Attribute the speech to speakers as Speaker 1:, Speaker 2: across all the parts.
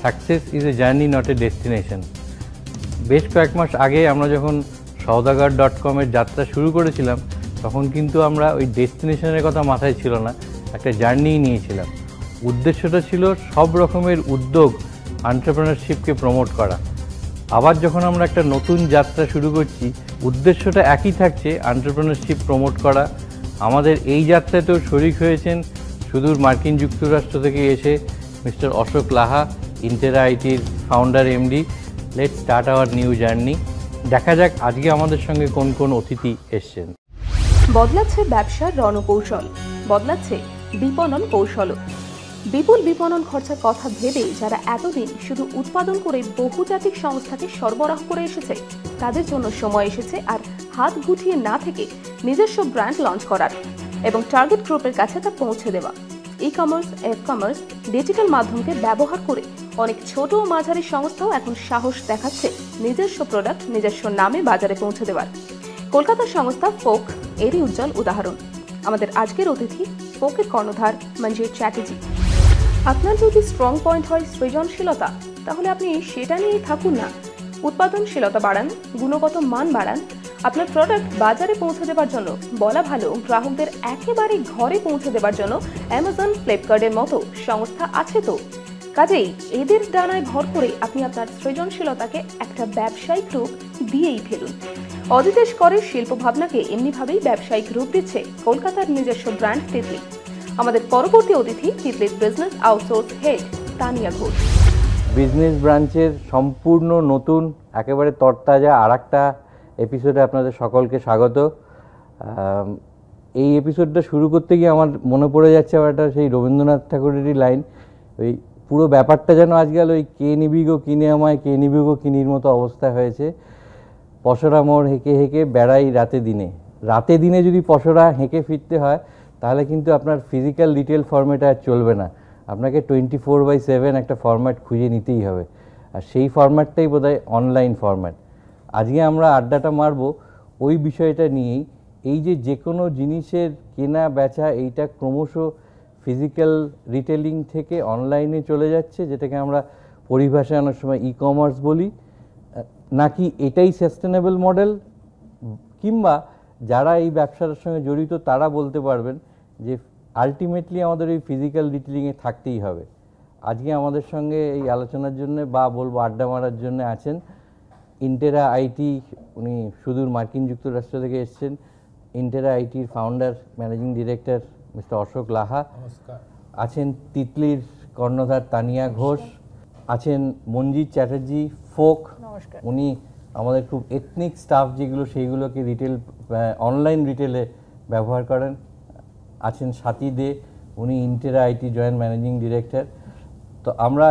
Speaker 1: Success is a journey not a destination. বেশ কয়েক মাস আগে আমরা যখন saudagar.com-এর যাত্রা শুরু করেছিলাম তখন কিন্তু আমরা ওই ডেস্টিনেশনের কথা মাথায় ছিল না, একটা জার্নিই নিয়েছিলাম। উদ্দেশ্যটা ছিল সব রকমের উদ্যোগ, এন্টারপ্রেনারশিপকে প্রমোট করা। আবার যখন আমরা একটা নতুন যাত্রা শুরু করছি, উদ্দেশ্যটা একই থাকছে, এন্টারপ্রেনারশিপ প্রমোট করা। আমাদের এই যাত্রাতেও শরিক হয়েছেন সুদূর মার্কিন যুক্তরাষ্ট্র থেকে এসে মিস্টার অশোক লাহা, ইন্টেরা আইটির founder MD. Let's start our new journey. দেখা যাক আজকে আমাদের সঙ্গে কোন কোন অতিথি এসছেন।
Speaker 2: বদলাচ্ছে ব্যবসার রণকৌশল, বদলাচ্ছে বিপণন কৌশলও। বিপুল বিপণন খরচার কথা ভেবে যারা এতদিন শুধু উৎপাদন করে বহুজাতিক সংস্থাকে সরবরাহ করে এসেছে, তাদের জন্য সময় এসেছে আর হাত গুটিয়ে না থেকে নিজস্ব ব্র্যান্ড লঞ্চ করার এবং টার্গেট গ্রুপের কাছে তা পৌঁছে দেওয়া। E commerce, F commerce, digital মাধ্যমকে ব্যবহার করে অনেক ছোট ও মাঝারি সংস্থাও এখন সাহস দেখাচ্ছে নিজস্ব প্রোডাক্ট নিজস্ব নামে বাজারে পৌঁছে দেওয়ার। কলকাতার সংস্থা ফোক এরই উজ্জ্বল উদাহরণ। আমাদের আজকের অতিথি ফোকের কর্ণধার মঞ্জির চ্যাটার্জি। আপনার যদি স্ট্রং পয়েন্ট হয় সৃজনশীলতা, তাহলে আপনি সেটা নিয়েই থাকুন না। উৎপাদনশীলতা বাড়ান, গুণগত মান বাড়ান। আপনার প্রোডাক্ট বাজারে পৌঁছে দেওয়ার জন্য, বলা ভালো গ্রাহকদের একেবারে ঘরে পৌঁছে দেওয়ার জন্য অ্যামাজন, ফ্লিপকার্টের মতো সংস্থা আছে তো। কাজেই এদের ডানায় ভর করে আপনি আপনার সৃজনশীলতাকে একটা ব্যবসায়িক রূপ দিয়েই ফেলুন। অদিতেশ করের শিল্প ভাবনাকে এমনিভাবেই ব্যবসায়িক রূপ দিচ্ছে কলকাতার নিজস্ব ব্র্যান্ড তিতলি। আমাদের পরবর্তী অতিথি তিতলির business outsource head Tania Ghosh.
Speaker 1: Business ব্রাঞ্চের সম্পূর্ণ নতুন, একেবারে তরতাজা আর একটা এপিসোডে আপনাদের সকলকে স্বাগত। এই এপিসোডটা শুরু করতে গিয়ে আমার মনে পড়ে যাচ্ছে আবার একটা সেই রবীন্দ্রনাথ ঠাকুরেরই লাইন। ওই পুরো ব্যাপারটা যেন আজকাল ওই কে নিবি গো কিনে আমায়, কে নিবি গো কিনির মতো অবস্থা হয়েছে। পসরা মোড় হেঁকে হেঁকে বেড়াই রাতে দিনে। রাতে দিনে যদি পসরা হেঁকে ফিরতে হয় তাহলে কিন্তু আপনার ফিজিক্যাল রিটেল ফরম্যাট আর চলবে না, আপনাকে 24/7 একটা ফরম্যাট খুঁজে নিতেই হবে। আর সেই ফরম্যাটটাই বোধহয় অনলাইন ফরম্যাট। আজকে আমরা আড্ডাটা মারবো ওই বিষয়টা নিয়েই। এই যে কোনো জিনিসের কেনা বেচা, এইটা ক্রমশ ফিজিক্যাল রিটেলিং থেকে অনলাইনে চলে যাচ্ছে, যেটাকে আমরা পরিভাষায় অনেক সময় ই কমার্স বলি। নাকি এটাই সাস্টেনেবল মডেল, কিংবা যারা এই ব্যবসার সঙ্গে জড়িত তারা বলতে পারবেন যে আলটিমেটলি আমাদের এই ফিজিক্যাল রিটেলিংয়ে থাকতেই হবে। আজকে আমাদের সঙ্গে এই আলোচনার জন্য বা বলবো আড্ডা মারার জন্য আছেন ইন্টেরা আইটি, উনি সুদূর মার্কিন যুক্তরাষ্ট্র থেকে এসছেন। ইন্টেরা আইটির founder managing director mister Ashok Laha. আছেন তিতলির কর্ণধার তানিয়া ঘোষ। আছেন মঞ্জির চ্যাটার্জি ফোক, উনি আমাদের খুব এথনিক স্টাফ যেগুলো সেইগুলোকে রিটেল অনলাইন রিটেলে ব্যবহার করেন। আছেন স্বাতী দে, উনি ইন্টেরা আইটি জয়েন্ট ম্যানেজিং ডিরেক্টর। তো আমরা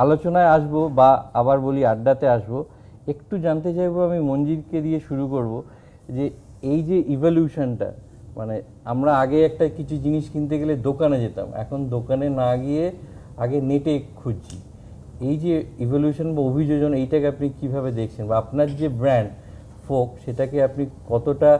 Speaker 1: আলোচনায় আসব বা আবার বলি আড্ডাতে আসব। একটু জানতে চাইবো, আমি মঞ্জিরকে দিয়ে শুরু করব, যে এই যে ইভলিউশনটা, মানে আমরা আগে একটা কিছু জিনিস কিনতে গেলে দোকানে যেতাম, এখন দোকানে না গিয়ে আগে নেটে খুঁজছি। এই যে ইভলিউশন বা অভিযোজন, এইটাকে আপনি কিভাবে দেখছেন, বা আপনার যে ব্র্যান্ড ফোক সেটাকে আপনি কতটা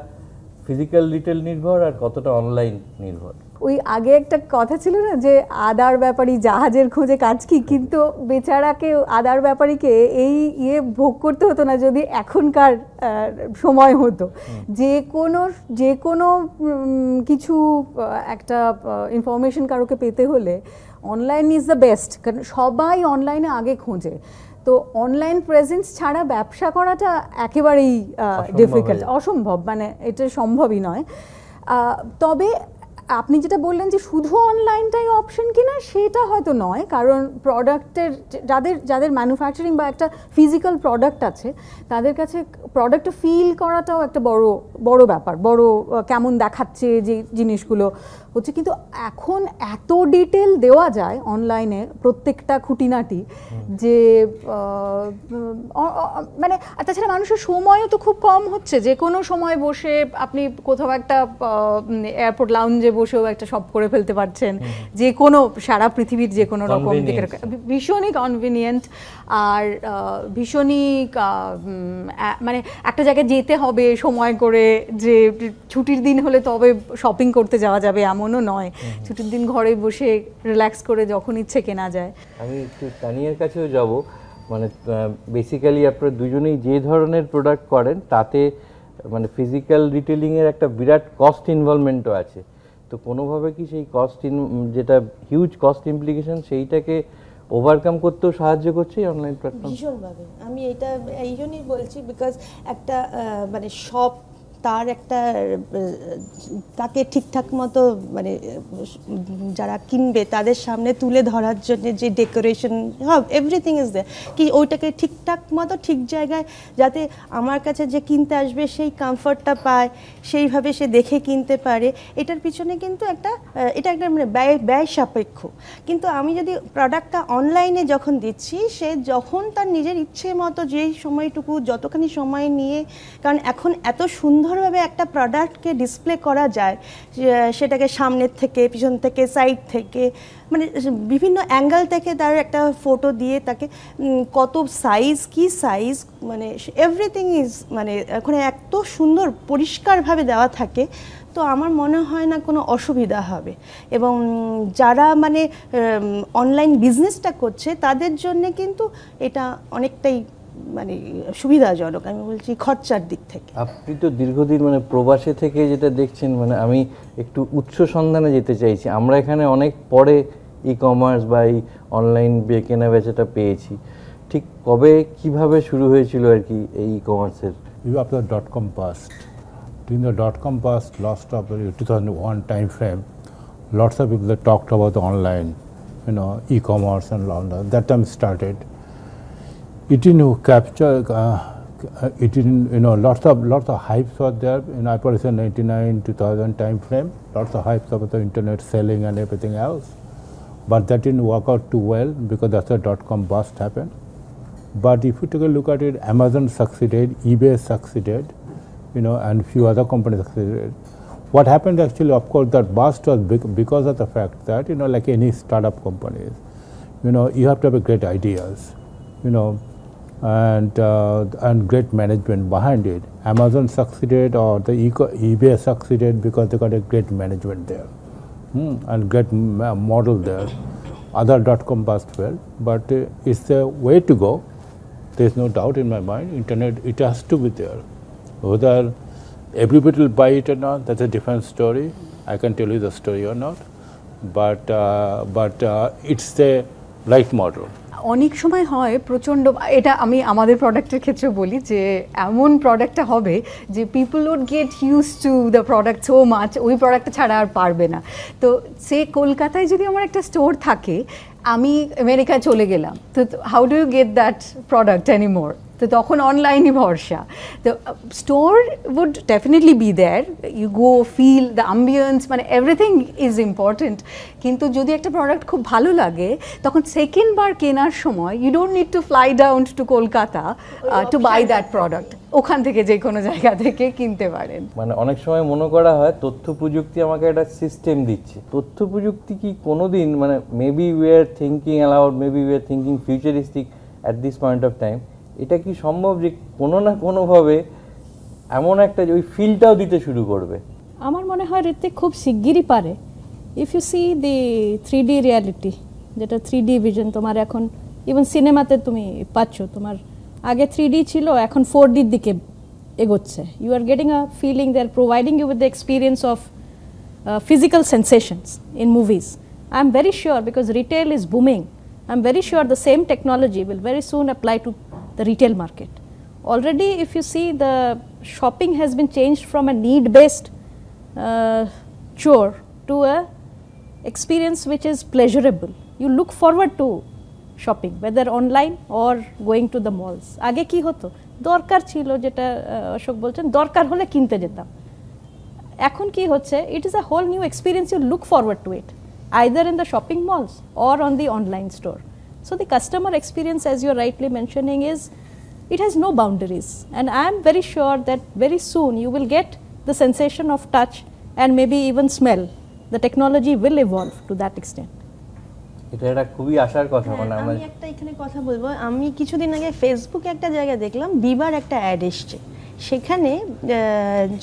Speaker 1: ফিজিক্যাল রিটেল নির্ভর আর কতটা অনলাইন নির্ভর?
Speaker 3: ওই আগে একটা কথা ছিল না যে আদার ব্যাপারী জাহাজের খোঁজে কাজ কি, কিন্তু বেচারাকে আদার ব্যাপারীকে এই ভোগ করতে হতো না যদি এখনকার সময় হতো। যে কোনো কিছু একটা ইনফরমেশন কারোকে পেতে হলে অনলাইন ইজ দ্য বেস্ট, কারণ সবাই অনলাইনে আগে খোঁজে। তো অনলাইন প্রেজেন্স ছাড়া ব্যবসা করাটা একেবারেই ডিফিকাল্ট, অসম্ভব, মানে এটা সম্ভবই নয়। তবে আপনি যেটা বললেন যে শুধু অনলাইনটাই অপশন কিনা, সেটা হয়তো নয়, কারণ প্রোডাক্টের যাদের ম্যানুফ্যাকচারিং বা একটা ফিজিক্যাল প্রোডাক্ট আছে তাদের কাছে প্রোডাক্টটা ফিল করাটাও একটা বড় ব্যাপার, বড় কেমন দেখাচ্ছে যে জিনিসগুলো হচ্ছে। কিন্তু এখন এত ডিটেল দেওয়া যায় অনলাইনে প্রত্যেকটা খুঁটিনাটি, যে মানে তাছাড়া মানুষের সময়ও তো খুব কম হচ্ছে। যে কোনো সময় বসে আপনি কোথাও একটা এয়ারপোর্ট লাউঞ্জে বসেও একটা শপ করে ফেলতে পারছেন, যে কোনো সারা পৃথিবীর যে কোনো রকম দিকে ভীষণই কনভিনিয়েন্ট। আর ভীষণই মানে একটা জায়গায় যেতে হবে সময় করে, যে ছুটির দিন হলে তবে শপিং করতে যাওয়া যাবে এমনও নয়, ছুটির দিন ঘরে বসে রিল্যাক্স করে যখন ইচ্ছে কেনা যায়।
Speaker 1: আমি একটু তানিয়ার কাছেও যাব, মানে বেসিক্যালি আপনারা দুজনেই যে ধরনের প্রোডাক্ট করেন তাতে মানে ফিজিক্যাল রিটেলিংয়ের একটা বিরাট কস্ট ইনভলভমেন্টও আছে। তো কোনোভাবে কি সেই কস্ট যেটা হিউজ কস্ট ইমপ্লিকেশন সেইটাকে ওভারকাম করতেও সাহায্য করছে অনলাইন প্ল্যাটফর্ম?
Speaker 4: ভীষণভাবে। আমি এটা এই জন্যই বলছি বিকজ একটা মানে শপ তার একটা তাকে ঠিকঠাক মতো মানে যারা কিনবে তাদের সামনে তুলে ধরার জন্য যে ডেকোরেশন এভরিথিং ইজ দেয়ার, কি ওইটাকে ঠিকঠাক মতো ঠিক জায়গায় যাতে আমার কাছে যে কিনতে আসবে সেই কমফর্টটা পায়, সেইভাবে সে দেখে কিনতে পারে, এটার পিছনে কিন্তু এটা একটা মানে ব্যয় সাপেক্ষ। কিন্তু আমি যদি প্রোডাক্টটা অনলাইনে যখন দিচ্ছি, সে যখন তার নিজের ইচ্ছে মতো যেই সময়টুকু যতখানি সময় নিয়ে, কারণ এখন এত সুন্দরভাবে একটা প্রোডাক্টকে ডিসপ্লে করা যায়, সেটাকে সামনের থেকে পিছন থেকে সাইড থেকে মানে বিভিন্ন অ্যাঙ্গেল থেকে তার একটা ফটো দিয়ে তাকে কত সাইজ কি সাইজ মানে এভরিথিং ইজ মানে এখন এত সুন্দর পরিষ্কারভাবে দেওয়া থাকে। তো আমার মনে হয় না কোনো অসুবিধা হবে। এবং যারা মানে অনলাইন বিজনেসটা করছে তাদের জন্য কিন্তু এটা অনেকটাই মানে সুবিধাজনক, আমি বলছি খরচার দিক থেকে।
Speaker 1: আপনি তো দীর্ঘদিন মানে প্রবাসে থেকে যেটা দেখছেন, মানে আমি একটু উৎস সন্ধানে যেতে চাইছি। আমরা এখানে অনেক পরে ই কমার্স বা এই অনলাইন কেনা বেচাটা পেয়েছি, ঠিক কবে কিভাবে শুরু হয়েছিল আর কি এই ই কমার্সের?
Speaker 5: After the .com bust, during the .com bust, last of the 2001 time frame, lots of people that talked about the online, e-commerce and all that. That time started. It didn't capture. It didn't. Lots of hypes were there. I put it in 99 2000 time frame. Lots of hypes about the internet selling and everything else, but that didn't work out too well because that's the .com bust happened. But if you take a look at it, Amazon succeeded, eBay succeeded, and few other companies succeeded. What happened actually, of course, that bust was because of the fact that, like any startup companies, you have to have great ideas, and great management behind it. Amazon succeeded or the eBay succeeded because they got a great management there, and great model there. Other .com bust well, but it's the way to go. There's no doubt in my mind. Internet, it has to be there. Whether everybody will buy it or not, that's a different story. I can tell you the story or not, but it's the right model.
Speaker 3: অনেক সময় হয় প্রচণ্ড, এটা আমি আমাদের প্রোডাক্টের ক্ষেত্রে বলি যে এমন প্রোডাক্টটা হবে যে people would get used to the product so much, ওই প্রোডাক্টটা ছাড়া আর পারবে না। তো সে কলকাতায় যদি আমার একটা স্টোর থাকে, আমি আমেরিকায় চলে গেলাম, তো how do you get that product anymore? তো তখন অনলাইনই ভরসা। তো store would definitely be there, you go feel the ambience, মানে এভরিথিং ইজ ইম্পর্টেন্ট। কিন্তু যদি একটা প্রোডাক্ট খুব ভালো লাগে, তখন সেকেন্ড বার কেনার সময় you don't need to fly down to Kolkata to buy that product, ওখান থেকে যে কোনো জায়গা থেকে কিনতে পারেন।
Speaker 1: মানে অনেক সময় মনে করা হয় তথ্য প্রযুক্তি আমাকে একটা সিস্টেম দিচ্ছে। তথ্য প্রযুক্তি কি কোনোদিন মানে maybe we are thinking allowed, maybe we are thinking futuristic at this point of time, এটা কি সম্ভব যে কোনো না কোনোভাবে এমন একটা ওই ফিলটাও দিতে শুরু করবে?
Speaker 6: আমার মনে হয় ঋত্বিক খুব শিগগিরই পারে। If you see the 3D reality, যেটা 3D ভিশন তোমার এখন ইভেন সিনেমাতে তুমি পাচ্ছ, তোমার আগে 3D ছিল, এখন 4Dর দিকে এগোচ্ছে। You are getting a feeling, they are providing you with the experience of physical sensations in movies. I am very sure, because retail is booming, I am very sure the same technology will very soon apply to the retail market. Already if you see, the shopping has been changed from a need-based chore to a experience which is pleasurable. You look forward to shopping, whether online or going to the malls. আগে কি হতো, দরকার ছিল, যেটা অশোক বলছেন, দরকার হলে কিনতে যেতাম। এখন কি হচ্ছে, it is a whole new experience, you look forward to it, either in the shopping malls or on the online store. So the customer experience, as you are rightly mentioning, is it has no boundaries, and I am very sure that very soon you will get the sensation of touch and maybe even smell The technology will evolve to that extent.
Speaker 1: এটা একটা খুবই আশার কথা, মানে আমরা
Speaker 4: আমি একটা এখানে কথা বলবো, আমি কিছুদিন আগে ফেসবুকে একটা জায়গায় দেখলাম বিবার একটা অ্যাড এসছে, সেখানে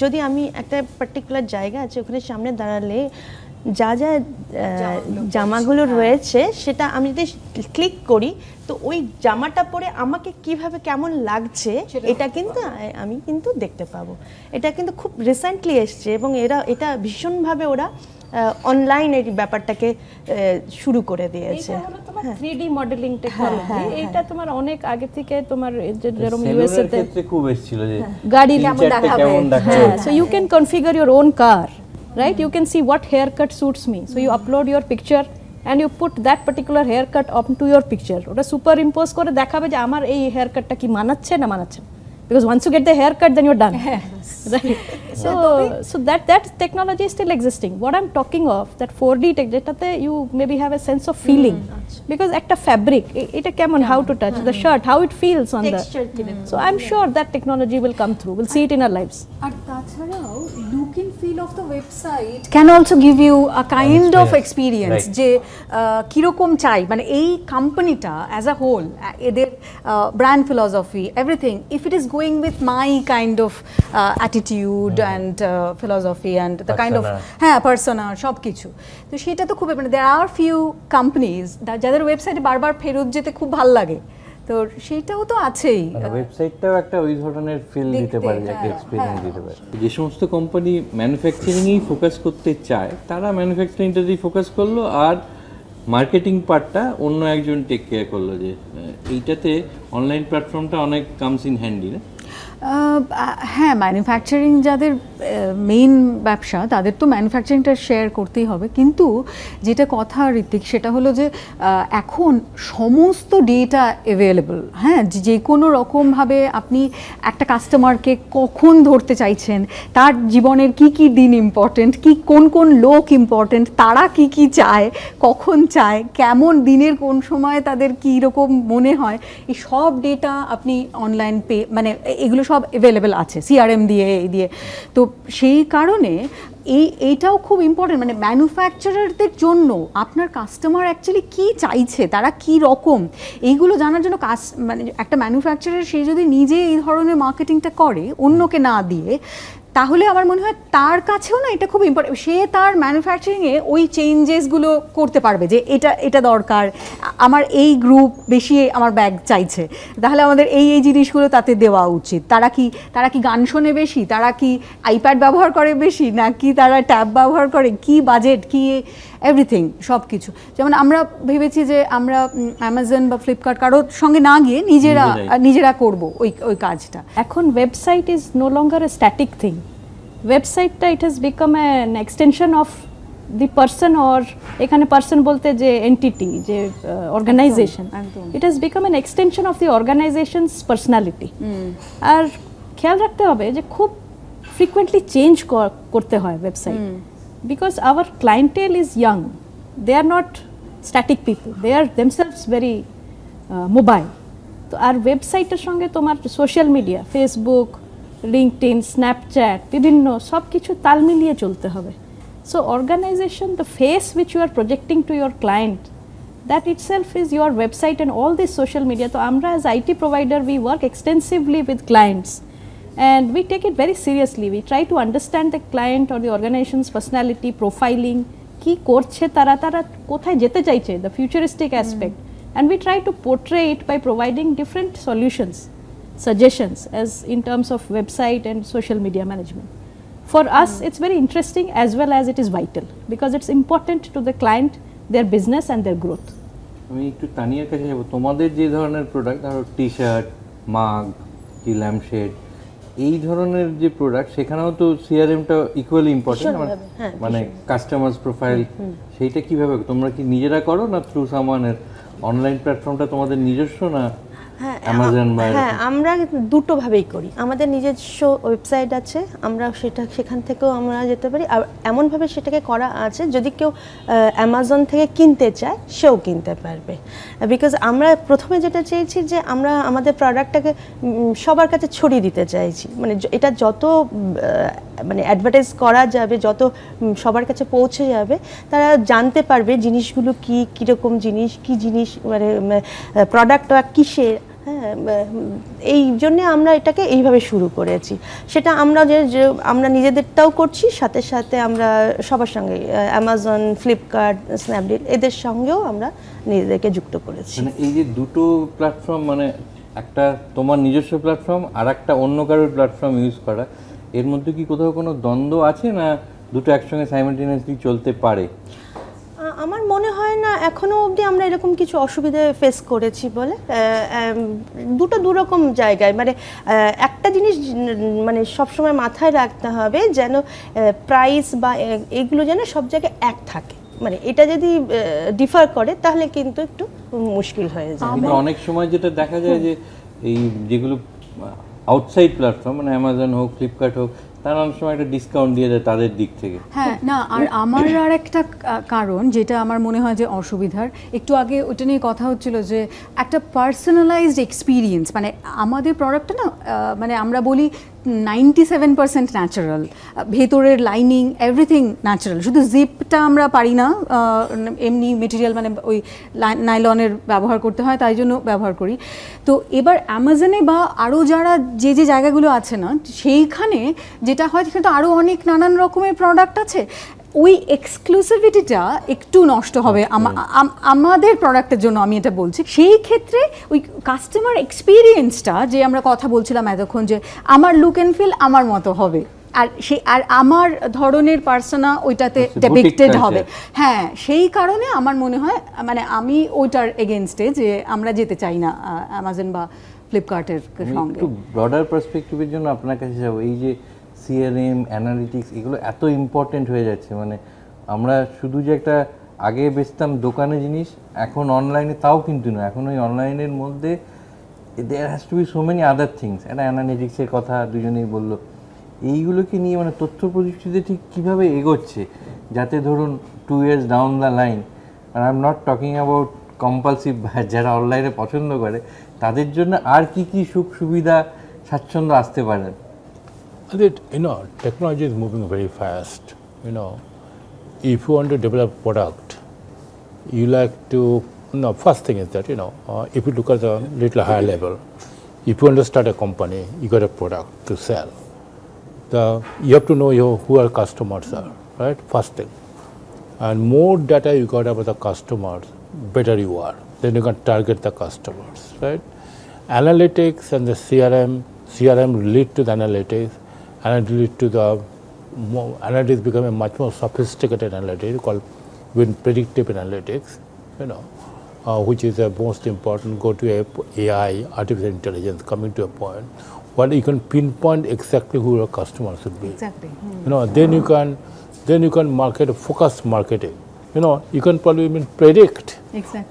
Speaker 4: যদি আমি একটা পার্টিকুলার জায়গা আছে ওখানে সামনে দাঁড়ালে যা যা জামাগুলো রয়েছে সেটা আমি যদি ক্লিক করি তো ওই জামাটা পরে আমাকে কিভাবে কেমন লাগছে এটা কিন্তু আমি কিন্তু দেখতে পাবো। এটা কিন্তু খুব রিসেন্টলি এসছে এবং এটা ভীষণভাবে ওরা অনলাইন এই ব্যাপারটাকে শুরু করে দিয়েছে।
Speaker 6: এটা হলো তোমার 3D মডেলিং টেকনোলজি, এটা তোমার অনেক আগে থেকে তোমার যেরকম ইউএসএ তে
Speaker 1: ক্ষেত্রে খুব এসেছিল যে
Speaker 6: গাড়ি
Speaker 1: কেমন দেখাবে,
Speaker 6: so you can configure your own car, right? You can see what haircut suits me, so you upload your picture and you put that particular haircut onto your picture, ওটা superimpose করে দেখাবে যে আমার এই হেয়ারকাটটা কি মানাচ্ছে না মানাচ্ছে, because once you get the haircut then you're done. Right? So that technology is still existing. What I'm talking of, that 4D tech, যেটাতে you maybe have a sense of feeling, because একটা fabric এটা কেমন, how to touch the shirt, how it feels on the, so I'm sure that technology will come through, we'll see it in our lives.
Speaker 3: আর তাছাড়াও look and feel of the website can also give you a kind of experience, যে কিরকম চাই, মানে এই কোম্পানিটা as a whole, এদের brand philosophy, everything, if it is going with my kind of attitude and philosophy and the kind of persona, সব কিছু, তো সেটা তো খুব, মানে দেয়ার আর ফিউ কোম্পানিজ যাদের ওয়েবসাইটে বারবার ফেরত যেতে খুব ভালো লাগে, তো সেইটাও তো আছেই।
Speaker 1: ওয়েবসাইটটাও একটা ওই ধরনের ফিল দিতে পারে, একটা এক্সপেরিয়েন্স দিতে পারে। যে সমস্ত কোম্পানি ম্যানুফ্যাকচারিংয়েই ফোকাস করতে চায় তারা ম্যানুফ্যাকচারিংটাতেই ফোকাস করলো, আর মার্কেটিং পার্টটা অন্য একজন টেক কেয়ার করলো, যে এইটাতে অনলাইন প্ল্যাটফর্মটা অনেক কামস ইন হ্যান্ডি না?
Speaker 3: হ্যাঁ, ম্যানুফ্যাকচারিং যাদের মেইন ব্যবসা তাদের তো ম্যানুফ্যাকচারিংটা শেয়ার করতেই হবে, কিন্তু যেটা কথা ঋত্বিক, সেটা হলো যে এখন সমস্ত ডেটা অ্যাভেলেবল, হ্যাঁ, যে কোনো রকমভাবে আপনি একটা কাস্টমারকে কখন ধরতে চাইছেন, তার জীবনের কি কি দিন ইম্পর্টেন্ট, কি কোন কোন লোক ইম্পর্টেন্ট, তারা কি কি চায়, কখন চায়, কেমন দিনের কোন সময় তাদের কী রকম মনে হয়, এই সব ডেটা আপনি অনলাইন মানে এগুলো সব অ্যাভেলেবেল আছে সিআরএম দিয়ে দিয়ে। তো সেই কারণে এইটাও খুব ইম্পর্টেন্ট, মানে ম্যানুফ্যাকচারারদের জন্য আপনার কাস্টমার অ্যাকচুয়ালি কী চাইছে, তারা কী রকম, এইগুলো জানার জন্য মানে একটা ম্যানুফ্যাকচারার সে যদি নিজে এই ধরনের মার্কেটিংটা করে অন্যকে না দিয়ে, তাহলে আমার মনে হয় তার কাছেও না এটা খুব ইম্পর্টেন্ট, সে তার ম্যানুফ্যাকচারিংয়ে ওই চেঞ্জেসগুলো করতে পারবে, যে এটা দরকার, আমার এই গ্রুপ বেশি আমার ব্যাগ চাইছে, তাহলে আমাদের এই জিনিসগুলো তাতে দেওয়া উচিত। তারা কি গান শোনে বেশি, তারা কি আইপ্যাড ব্যবহার করে বেশি, নাকি তারা ট্যাব ব্যবহার করে, কি বাজেট, কি এভরিথিং, সব কিছু। যেমন আমরা ভেবেছি যে আমরা অ্যামাজন বা ফ্লিপকার্ট কারোর সঙ্গে না গিয়ে নিজেরা করব ওই কাজটা।
Speaker 6: এখন website is no longer a static thing, ওয়েবসাইটটা it has become an extension of the person, or এখানে পার্সন বলতে যে এন্টিটি, যে organisation, it has become an extension of the organisation's personality. আর খেয়াল রাখতে হবে যে খুব ফ্রিকুয়েন্টলি চেঞ্জ করতে হয় website, because our clientele is young, they are not static people, they are themselves very mobile. তো আর ওয়েবসাইটের সঙ্গে তোমার social media, Facebook, LinkedIn, Snapchat, বিভিন্ন সব কিছু তাল মিলিয়ে চলতে হবে। So organisation, the face which you are projecting to your client, that itself is your website and all this social media. So amra as IT provider, we work extensively with clients and we take it very seriously. We try to understand the client or the organization's personality, profiling, ki korche tara kothay jete chaiche, the futuristic aspect, and we try to portray it by providing different solutions, suggestions as in terms of website and social media management. For us it's very interesting as well as it is vital, because it's important to the client, their business and their growth.
Speaker 1: আমি একটু তানিয়ার কাছে যাব, তোমাদের যে ধরনের product, ধরো T shirt, মাগ, কি ল্যাম্পশেড, এই ধরনের যে প্রোডাক্ট, সেখানেও তো সিআরএমটা ইকুয়ালি ইম্পর্টেন্ট, মানে কাস্টমার্স প্রোফাইল, সেইটা কিভাবে তোমরা কি নিজেরা করো না থ্রু সামওয়ানের? অনলাইন প্ল্যাটফর্মটা তোমাদের নিজস্ব না অ্যামাজন বা
Speaker 4: হ্যাঁ, আমরা দুটোভাবেই করি। আমাদের নিজস্ব ওয়েবসাইট আছে, আমরা সেখান থেকেও আমরা যেতে পারি। আর এমনভাবে সেটাকে করা আছে, যদি কেউ অ্যামাজন থেকে কিনতে চায় সেও কিনতে পারবে। বিকজ আমরা প্রথমে যেটা চেয়েছি যে আমরা আমাদের প্রোডাক্টটাকে সবার কাছে ছড়িয়ে দিতে চাইছি, মানে এটা যত মানে অ্যাডভার্টাইজ করা যাবে, যত সবার কাছে পৌঁছে যাবে, তারা জানতে পারবে জিনিসগুলো কীরকম জিনিস, কী জিনিস, মানে প্রোডাক্টটা কিসের। হ্যাঁ, এই জন্যে আমরা এটাকে এইভাবে শুরু করেছি। সেটা আমরা যে আমরা নিজেদেরটাও করছি, সাথে সাথে আমরা সবার সঙ্গে অ্যামাজন, ফ্লিপকার্ট, স্ন্যাপডিল এদের সঙ্গেও আমরা নিজেদেরকে যুক্ত করেছি।
Speaker 1: মানে এই যে দুটো প্ল্যাটফর্ম, মানে একটা তোমার নিজস্ব প্ল্যাটফর্ম আর একটা অন্য কারোর প্ল্যাটফর্ম ইউজ করা, এর মধ্যে কি কোথাও কোনো দ্বন্দ্ব আছে, না দুটো একসঙ্গে সাইমালটেনিয়াসলি চলতে পারে?
Speaker 4: আমার মনে হয় না এখনো অবধি আমরা এরকম কিছু অসুবিধা ফেস করেছি বলে। দুটো দুরকম জায়গায়, মানে একটা জিনিস মানে সবসময় মাথায় রাখতে হবে, যেন প্রাইস বা এগুলো যেন সব জায়গায় এক থাকে। মানে এটা যদি ডিফার করে তাহলে কিন্তু একটু মুশকিল হয়ে যায়।
Speaker 1: কিন্তু অনেক সময় যেটা দেখা যায় যে এই যেগুলো আউটসাইড প্ল্যাটফর্ম, মানে অ্যামাজন হোক, ফ্লিপকার্ট হোক, তারা অনেক সময় একটা ডিসকাউন্ট দিয়ে দেয় তাদের দিক থেকে।
Speaker 3: হ্যাঁ, না, আর আমার আর একটা কারণ যেটা আমার মনে হয় যে অসুবিধার, একটু আগে ওটা নিয়ে কথা হচ্ছিল যে একটা পার্সোনালাইজড এক্সপিরিয়েন্স, মানে আমাদের প্রোডাক্টটা না, মানে আমরা বলি 97% ন্যাচারাল, ভেতরের লাইনিং এভরিথিং ন্যাচারাল, শুধু জিপটা আমরা পারি না এমনি মেটেরিয়াল, মানে ওই নাইলনের ব্যবহার করতে হয়, তাই জন্য ব্যবহার করি। তো এবার অ্যামাজনে বা আরও যারা যে জায়গাগুলো আছে না, সেইখানে যেটা হয়, সেখানে তো আরও অনেক নানান রকমের প্রোডাক্ট আছে, ওই এক্সক্লুসিভিটিটা একটু নষ্ট হবে আমাদের প্রোডাক্টের জন্য, আমি এটা বলছি। সেই ক্ষেত্রে ওই কাস্টমার এক্সপিরিয়েন্সটা যে আমরা কথা বলছিলাম এতক্ষণ, যে আমার লুক অ্যান্ড ফিল আমার মতো হবে, আর আমার ধরনের পার্সোনা ওইটাতে ডেপিক্টেড হবে। হ্যাঁ, সেই কারণে আমার মনে হয়, মানে আমি ওইটার এগেনস্টে যে আমরা যেতে চাই না অ্যামাজন বা ফ্লিপকার্টের সঙ্গে।
Speaker 1: একটু ব্রডার পার্সপেক্টিভের জন্য আপনার কাছে যাবো, এই যে সিআরএম, অ্যানালিটিক্স, এগুলো এত ইম্পর্টেন্ট হয়ে যাচ্ছে। মানে আমরা শুধু যে একটা আগে বেচতাম দোকানে জিনিস, এখন অনলাইনে তাও কিন্তু না, এখন ওই অনলাইনের মধ্যে there has to be so many other things. একটা অ্যানালিটিক্সের কথা দুজনেই বললো, এইগুলোকে নিয়ে মানে তথ্য প্রযুক্তিতে ঠিক কীভাবে এগোচ্ছে, যাতে ধরুন 2 years ডাউন দ্য লাইন, আর I am not talking about compulsive, যারা অনলাইনে পছন্দ করে তাদের জন্য আর কি কি সুখ সুবিধা, স্বাচ্ছন্দ্য আসতে পারে?
Speaker 5: Technology is moving very fast. If you want to develop product, you like to, first thing is that, if you look at a little higher level, if you want to start a company, you got a product to sell. You have to know who our customers are, right? First thing. And more data you got about the customers, better you are. Then you can target the customers, right? Analytics and the CRM lead to the analytics, and it lead to the analytics becoming much more sophisticated analytics called predictive analytics, which is the most important. Go to AI, artificial intelligence, coming to a point where you can pinpoint exactly who your customers should be.
Speaker 3: Exactly.
Speaker 5: Then you can market, focus marketing. You can probably even predict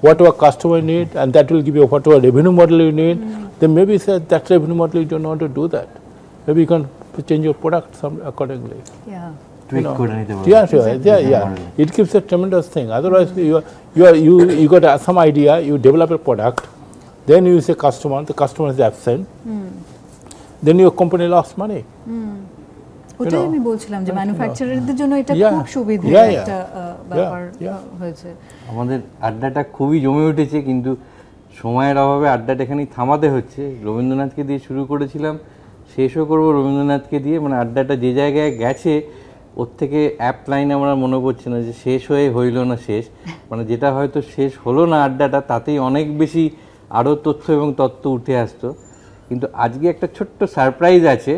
Speaker 5: what our customer need, and that will give you whatever revenue model you need. Then maybe say that revenue model you don't want to do that. Maybe you can change your product accordingly.
Speaker 3: Yeah.
Speaker 5: Yeah. It gives a tremendous thing. Otherwise, you got some idea, you develop a product, then you say customer, the customer is absent, then your company lost money.
Speaker 3: ওটাই আমি বলছিলাম যে ম্যানুফ্যাকচারারদের জন্য এটা খুব সুবিধা একটা ব্যাপার হয়েছে।
Speaker 1: আমাদের আড্ডাটা খুবই জমে উঠেছে, কিন্তু সময়ের অভাবে আড্ডাটা এখানেই থামাতে হচ্ছে। রবীন্দ্রনাথকে দিয়ে শুরু করেছিলাম, শেষও করবো রবীন্দ্রনাথকে দিয়ে। মানে আড্ডাটা যে জায়গায় গেছে, ওর থেকে অ্যাপ লাইন আমার মনে পড়ছে না যে শেষ হয়ে হইল না শেষ, মানে যেটা হয়তো শেষ হলো না আড্ডাটা, তাতেই অনেক বেশি আরও তথ্য এবং তত্ত্ব উঠে আসতো। কিন্তু আজকে একটা ছোট্ট সারপ্রাইজ আছে,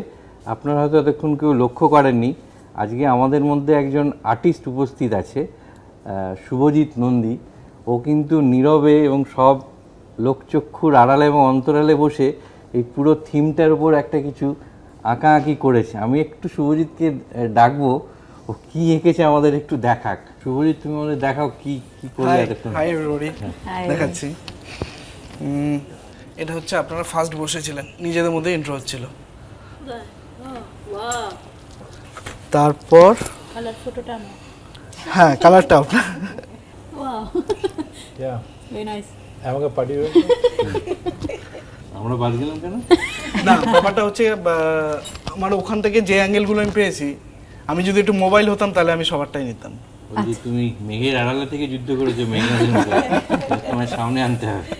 Speaker 1: আপনারা হয়তো এতক্ষণ কেউ লক্ষ্য করেননি। আজকে আমাদের মধ্যে একজন আর্টিস্ট উপস্থিত আছে, শুভজিৎ নন্দী। ও কিন্তু নীরবে এবং সব লোকচক্ষুর আড়ালে এবং অন্তরালে বসে এই পুরো থিমটার উপর একটা কিছু আঁকাআঁকি করেছে। আমি একটু শুভজিৎকে ডাকবো, ও কি এঁকেছে আমাদের একটু দেখাক। শুভজিৎ, তুমি আমাদের দেখাও কি কি করে এতক্ষণ।
Speaker 7: হাই এভরিবডি, দেখাচ্ছি। এটা হচ্ছে আপনারা ফার্স্ট বসেছিলেন, নিজেদের মধ্যে ইন্ট্রো হচ্ছিল। তারপর
Speaker 6: কালার ফটোটা আমার
Speaker 7: হ্যাঁ কালারটা আপনার।
Speaker 6: Wow
Speaker 5: Yeah.
Speaker 6: Very nice.
Speaker 5: আমাকে পাঠিয়ে
Speaker 1: আমরা বাদ গেলাম কেন?
Speaker 7: না ব্যাপারটা হচ্ছে আমার ওখান থেকে যে অ্যাঙ্গেলগুলো আমি পেয়েছি, আমি যদি একটু মোবাইল হতাম তাহলে আমি সবারটাই নিতাম।
Speaker 1: ওই যে তুমি মেঘের আড়ালে থেকে যুদ্ধ করেছো মেঘনাথের মতো, তোমার সামনে আনতে হবে।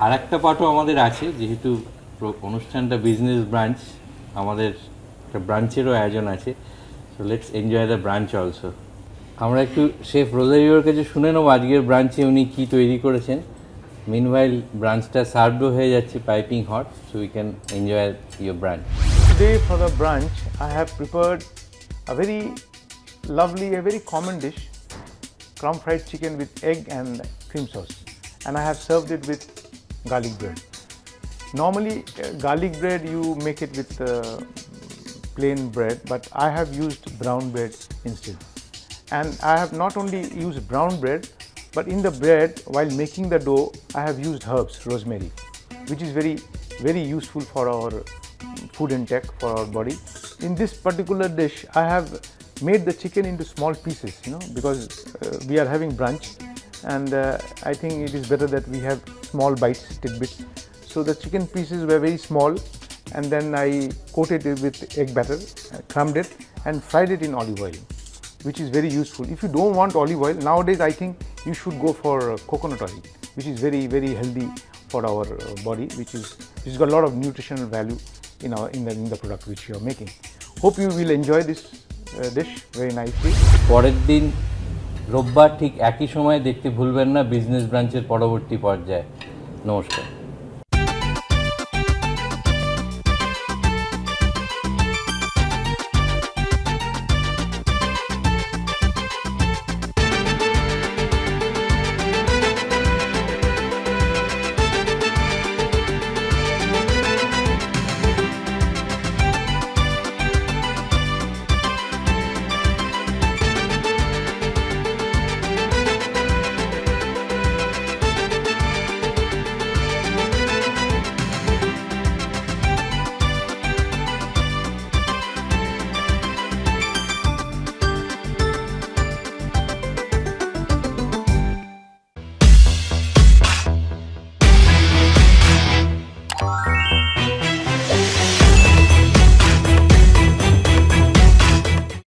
Speaker 1: আর একটা পার্টও আমাদের আছে, যেহেতু অনুষ্ঠানটা বিজনেস ব্রাঞ্চ, আমাদের একটা ব্রাঞ্চেরও আয়োজন আছে। So let's enjoy the branch also. আমরা একটু শেফ রোজারিওর কাছে শুনে নেবো আজকের ব্রাঞ্চে উনি কী তৈরি করেছেন। মিনওয়াইল ব্রাঞ্চটা সার্ভও হয়ে যাচ্ছে piping hot, so we can enjoy your branch.
Speaker 8: Today for the brunch, I have prepared a very lovely, a very common dish, crumb fried chicken with egg and cream sauce, and I have served it with garlic bread. Normally, garlic bread you make it with plain bread, but I have used brown bread instead. And I have not only used brown bread, but in the bread, while making the dough, I have used herbs, rosemary, which is very, very useful for our food intake, for our body. In this particular dish, I have made the chicken into small pieces, because we are having brunch, and I think it is better that we have small bites, tidbits. So the chicken pieces were very small, and then I coated it with egg batter, crumbed it, and fried it in olive oil, which is very useful. If you don't want olive oil, nowadays I think you should go for coconut oil, which is very, very healthy for our body, which got a lot of nutritional value in the product which you are making. Hope you will enjoy this dish very nicely.
Speaker 1: পরের দিন রোববার ঠিক একই সময় দেখতে ভুলবেন না business ব্রাঞ্চের পরবর্তী পর্যায়ে। নমস্কার।